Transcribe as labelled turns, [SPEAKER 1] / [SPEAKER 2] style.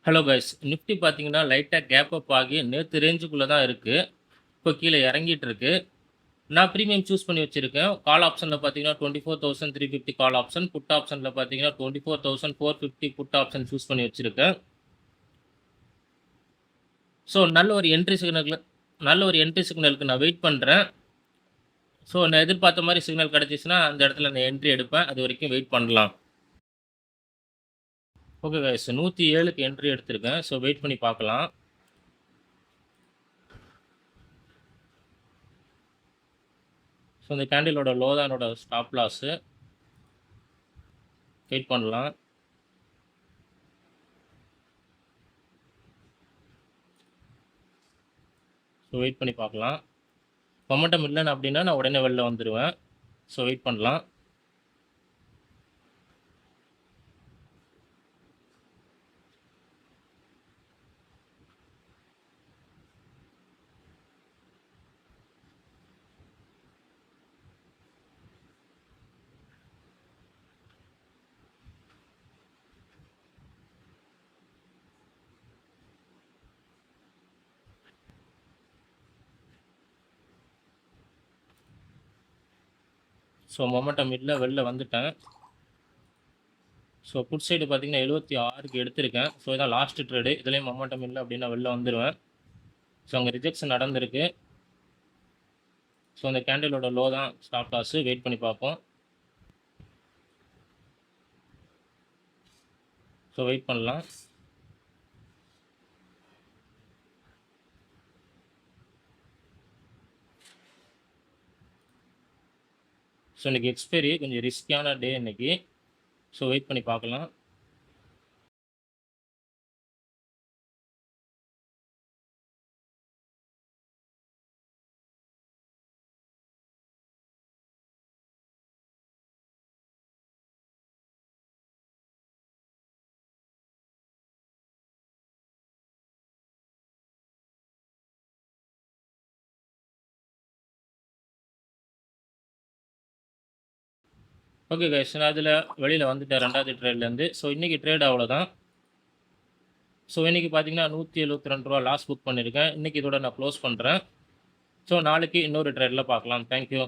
[SPEAKER 1] Hello guys. Nifty பார்த்தீங்கன்னா, லைட்டா gap up ஆகி நேத்து ரேஞ்சுக்குள்ள தான் இருக்கு. இப்போ கீழ இறங்கிட்டு இருக்கு. நான் பிரீமியம் சூஸ் பண்ணி வச்சிருக்கேன். கால் ஆப்ஷன்ல பார்த்தீங்கன்னா, 24,350 கால் ஆப்ஷன். புட் ஆப்ஷன்ல பார்த்தீங்கன்னா, 24,450 புட் ஆப்ஷன் சூஸ் பண்ணி வச்சிருக்கேன். ஸோ நல்ல ஒரு என்ட்ரி சிக்னலுக்கு நான் வெயிட் பண்றேன். ஸோ நான் எதிர்பார்த்த மாரி சிக்னல் கிடைச்சுச்சுன்னா, அந்த இடத்துல நான் என்ட்ரி எடுப்பேன். அதுவரைக்கும் வெயிட் பண்ணலாம். Okay guys. 107க்கு என்ட்ரி எடுத்திருக்கேன். ஸோ வெயிட் பண்ணி பார்க்கலாம். ஸோ இந்த கேண்டிலோட லோ தான் என்னோட ஸ்டாப் லாஸு. வெயிட் பண்ணலாம். ஸோ வெயிட் பண்ணி பார்க்கலாம். மொமெண்டம் இல்லன்னு அப்படின்னா, நான் உடனே வெளில வந்துருவேன். ஸோ வெயிட் பண்ணலாம். ஸோ மொமெண்டம் இல்ல, வெளில வந்துட்டேன். ஸோ புட் சைடு பார்த்தீங்கன்னா 76க்கு எடுத்திருக்கேன். ஸோ இதான் லாஸ்ட் ட்ரேடு. இதுலயும் மொமெண்டம் இல்ல அப்படின்னா வெளில வந்துருவேன். ஸோ அங்க ரிஜெக்ஷன் நடந்திருக்கு. ஸோ அந்த கேண்டிலோட லோ தான் ஸ்டாப் லாஸு. வெயிட் பண்ணி பார்ப்போம். ஸோ வெயிட் பண்ணலாம். ஸோ இன்னைக்கு எக்ஸ்பைரி கொஞ்சம் ரிஸ்கியான டே இன்னைக்கு. ஸோ வெயிட் பண்ணி பார்க்கலாம். Okay guys. நான் அதில வெளியில வந்துட்டேன் 2வது ட்ரேட்லேருந்து. ஸோ இன்னைக்கு ட்ரேட் அவ்வளோதான். ஸோ இன்னைக்கு பார்த்தீங்கன்னா ரூ. 172 லாஸ் புக் பண்ணியிருக்கேன். இன்னைக்கு இதோட நான் க்ளோஸ் பண்றேன். ஸோ நாளைக்கு இன்னொரு ட்ரேட்ல பார்க்கலாம். Thank you.